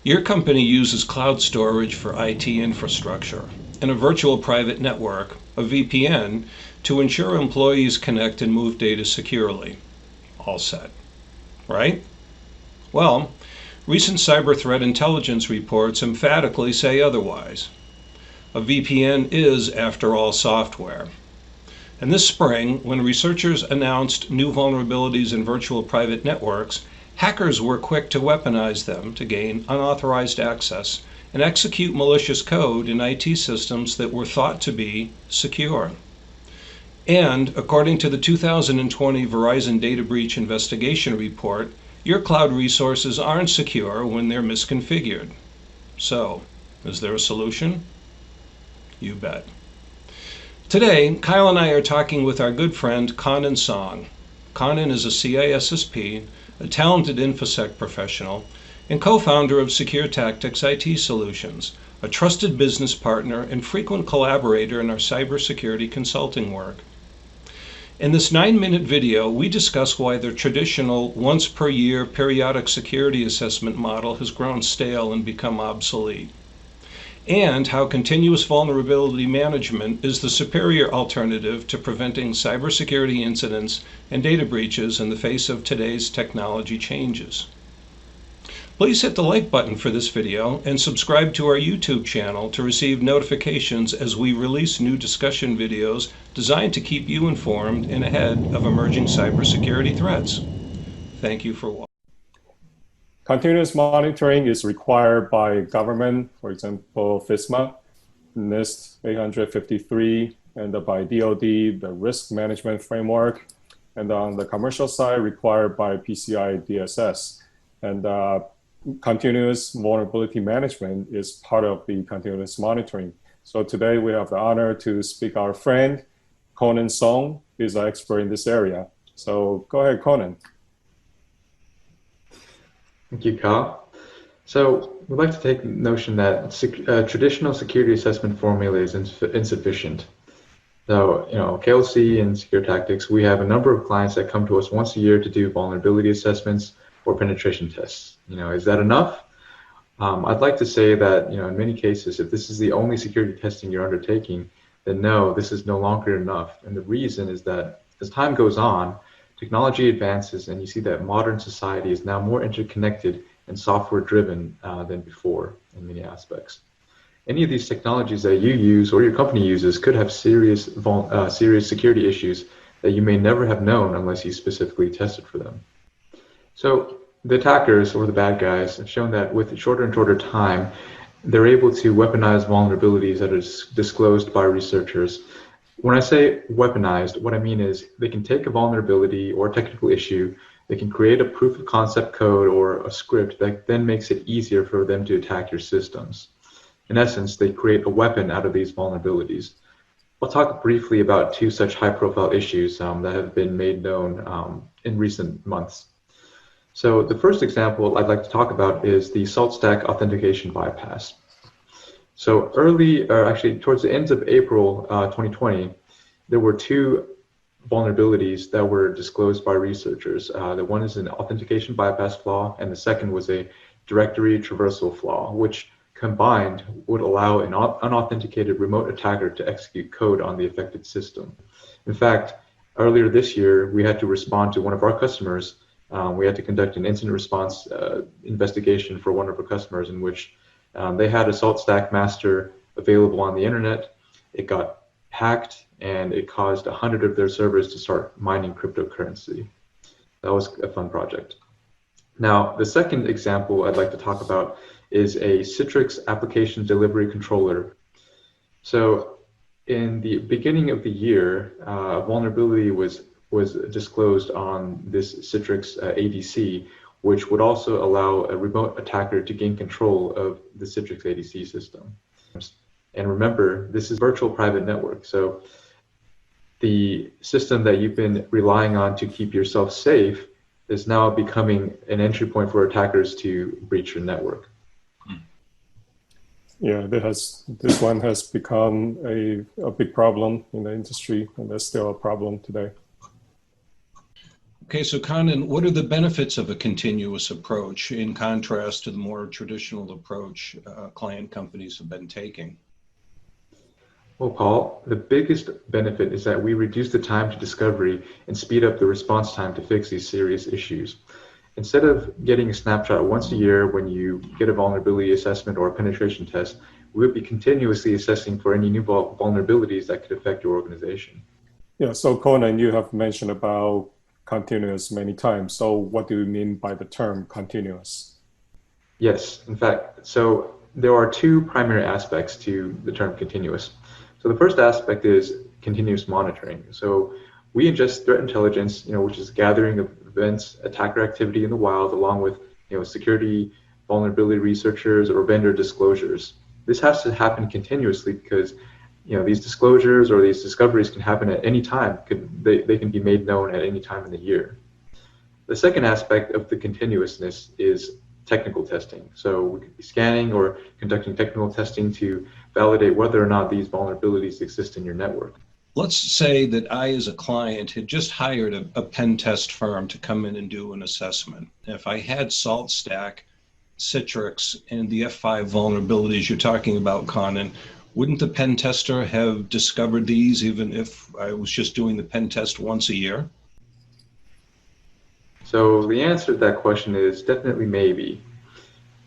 Your company uses cloud storage for IT infrastructure and a virtual private network, a VPN, to ensure employees connect and move data securely. All set, right? Well, recent cyber threat intelligence reports emphatically say otherwise. A VPN is, after all, software. And this spring, when researchers announced new vulnerabilities in virtual private networks, hackers were quick to weaponize them to gain unauthorized access and execute malicious code in IT systems that were thought to be secure. And according to the 2020 Verizon Data Breach Investigation Report, your cloud resources aren't secure when they're misconfigured. So, is there a solution? You bet. Today, Kyle and I are talking with our good friend Conan Song. Conan is a CISSP, a talented InfoSec professional, and co-founder of CITRIX IT Solutions, a trusted business partner and frequent collaborator in our cybersecurity consulting work. In this 9-minute video, we discuss why the traditional once-per-year periodic security assessment model has grown stale and become obsolete, and how continuous vulnerability management is the superior alternative to preventing cybersecurity incidents and data breaches in the face of today's technology changes. Please hit the like button for this video and subscribe to our YouTube channel to receive notifications as we release new discussion videos designed to keep you informed and ahead of emerging cybersecurity threats. Thank you for watching. Continuous monitoring is required by government, for example, FISMA, NIST 853, and by DoD, the Risk Management Framework, and on the commercial side, required by PCI DSS. And continuous vulnerability management is part of the continuous monitoring. So today we have the honor to speak our friend, Conan Song, is an expert in this area. So go ahead, Conan. Thank you, Kyle. So we'd like to take the notion that traditional security assessment formula is insufficient. So, KLC and Secure Tactics, we have a number of clients that come to us once a year to do vulnerability assessments or penetration tests. Is that enough? I'd like to say that, in many cases, if this is the only security testing you're undertaking, then no, this is no longer enough. And the reason is that as time goes on, technology advances, and you see that modern society is now more interconnected and software-driven than before in many aspects. Any of these technologies that you use or your company uses could have serious security issues that you may never have known unless you specifically tested for them. So the attackers, or the bad guys, have shown that with shorter and shorter time, they're able to weaponize vulnerabilities that are disclosed by researchers. When I say weaponized, what I mean is they can take a vulnerability or a technical issue, they can create a proof of concept code or a script that then makes it easier for them to attack your systems. In essence, they create a weapon out of these vulnerabilities. I'll talk briefly about two such high-profile issues that have been made known in recent months. So the first example I'd like to talk about is the salt stack authentication bypass. So towards the end of April 2020, there were two vulnerabilities that were disclosed by researchers. The one is an authentication bypass flaw, and the second was a directory traversal flaw, which combined would allow an unauthenticated remote attacker to execute code on the affected system. In fact, earlier this year, we had to respond to one of our customers. We had to conduct an incident response investigation for one of our customers in which they had a salt stack master available on the internet. It got hacked and it caused 100 of their servers to start mining cryptocurrency. That was a fun project. Now, the second example I'd like to talk about is a CITRIX application delivery controller. So in the beginning of the year, a vulnerability was disclosed on this CITRIX ADC, which would also allow a remote attacker to gain control of the CITRIX ADC system. And remember, this is virtual private network. So the system that you've been relying on to keep yourself safe is now becoming an entry point for attackers to breach your network. Yeah, this one has become a big problem in the industry, and that's still a problem today. Okay, so Conan, what are the benefits of a continuous approach in contrast to the more traditional approach client companies have been taking? Well, Paul, the biggest benefit is that we reduce the time to discovery and speed up the response time to fix these serious issues. Instead of getting a snapshot once a year when you get a vulnerability assessment or a penetration test, we'll be continuously assessing for any new vulnerabilities that could affect your organization. Yeah, so Conan, you have mentioned about continuous many times. So what do you mean by the term continuous? Yes, in fact, so there are two primary aspects to the term continuous. So the first aspect is continuous monitoring. So we ingest threat intelligence, which is gathering of events, attacker activity in the wild, along with, security, vulnerability researchers, or vendor disclosures. This has to happen continuously because, these disclosures or these discoveries can happen at any time. They can be made known at any time in the year. The second aspect of the continuousness is technical testing. So we could be scanning or conducting technical testing to validate whether or not these vulnerabilities exist in your network. Let's say that I, as a client, had just hired a pen test firm to come in and do an assessment. If I had SaltStack, CITRIX, and the F5 vulnerabilities you're talking about, Conan, wouldn't the pen tester have discovered these even if I was just doing the pen test once a year? So the answer to that question is definitely maybe.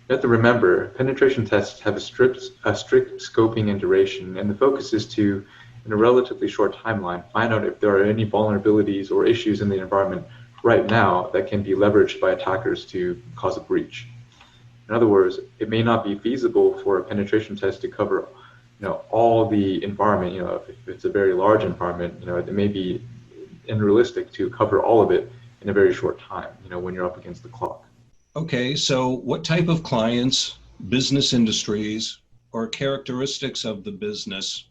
You have to remember, penetration tests have a strict scoping and duration, and the focus is to, in a relatively short timeline, find out if there are any vulnerabilities or issues in the environment right now that can be leveraged by attackers to cause a breach. In other words, it may not be feasible for a penetration test to cover, all the environment. If it's a very large environment, it may be unrealistic to cover all of it in a very short time, when you're up against the clock. Okay, so what type of clients, business industries, or characteristics of the business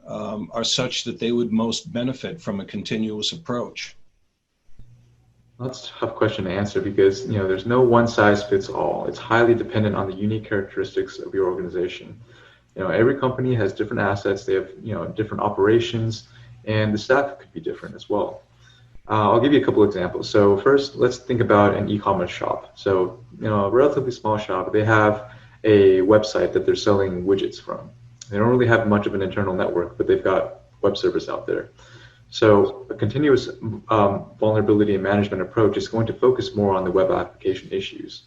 are such that they would most benefit from a continuous approach? That's a tough question to answer because there's no one size fits all. It's highly dependent on the unique characteristics of your organization. Every company has different assets. They have different operations, and the staff could be different as well. I'll give you a couple examples. So first, let's think about an e-commerce shop. So a relatively small shop. They have a website that they're selling widgets from. They don't really have much of an internal network, but they've got web service out there. So a continuous vulnerability and management approach is going to focus more on the web application issues.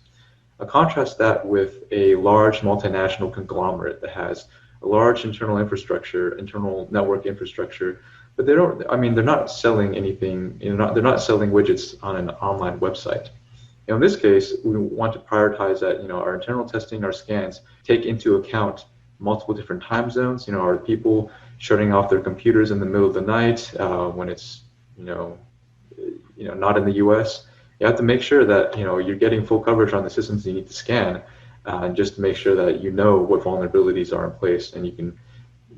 I'll contrast that with a large multinational conglomerate that has a large internal infrastructure, internal network infrastructure, but they're not selling anything, they're not selling widgets on an online website. In this case, we want to prioritize that, our internal testing, our scans, take into account multiple different time zones. Are people shutting off their computers in the middle of the night when it's, not in the US? You have to make sure that, you're getting full coverage on the systems you need to scan, just to make sure that what vulnerabilities are in place and you can,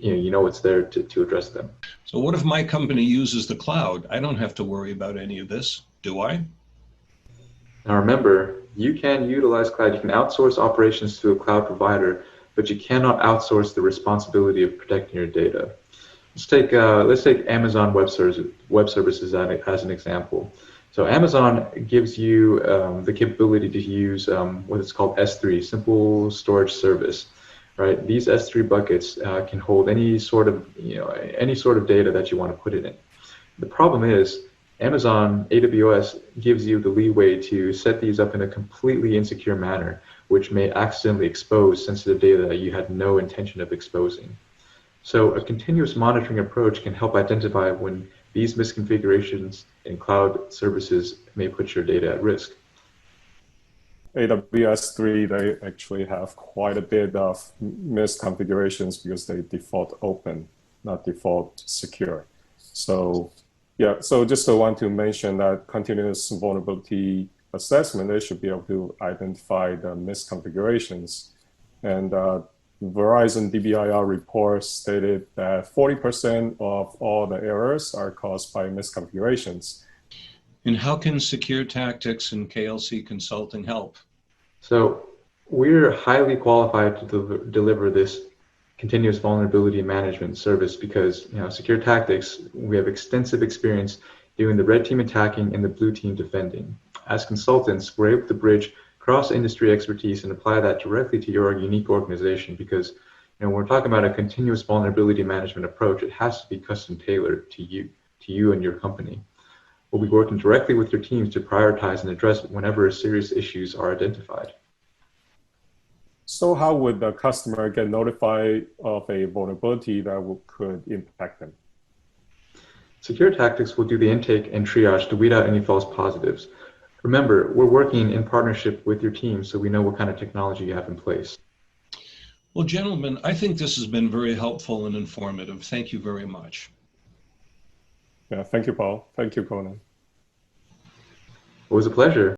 it's there to address them. So what if my company uses the cloud? I don't have to worry about any of this, do I? Now remember, you can utilize cloud. You can outsource operations to a cloud provider, but you cannot outsource the responsibility of protecting your data. Let's take Amazon Web Services as an example. So Amazon gives you the capability to use what is called S3, Simple Storage Service. Right? These S3 buckets can hold any sort of data that you want to put in it. The problem is Amazon AWS gives you the leeway to set these up in a completely insecure manner, which may accidentally expose sensitive data that you had no intention of exposing. So a continuous monitoring approach can help identify when these misconfigurations in cloud services may put your data at risk. AWS 3, they actually have quite a bit of misconfigurations because they default open, not default secure. So yeah, so just want to mention that continuous vulnerability assessment, they should be able to identify the misconfigurations. And Verizon DBIR report stated that 40% of all the errors are caused by misconfigurations. And how can Secure Tactics and KLC Consulting help? So we're highly qualified to deliver this continuous vulnerability management service because, Secure Tactics, we have extensive experience doing the red team attacking and the blue team defending. As consultants, we're able to bridge cross-industry expertise and apply that directly to your unique organization because when we're talking about a continuous vulnerability management approach, it has to be custom tailored to you and your company. We'll be working directly with your teams to prioritize and address whenever serious issues are identified. So how would the customer get notified of a vulnerability that could impact them? CITRIX will do the intake and triage to weed out any false positives. Remember, we're working in partnership with your team, so we know what kind of technology you have in place. Well, gentlemen, I think this has been very helpful and informative. Thank you very much. Yeah, thank you, Paul. Thank you, Conan. It was a pleasure.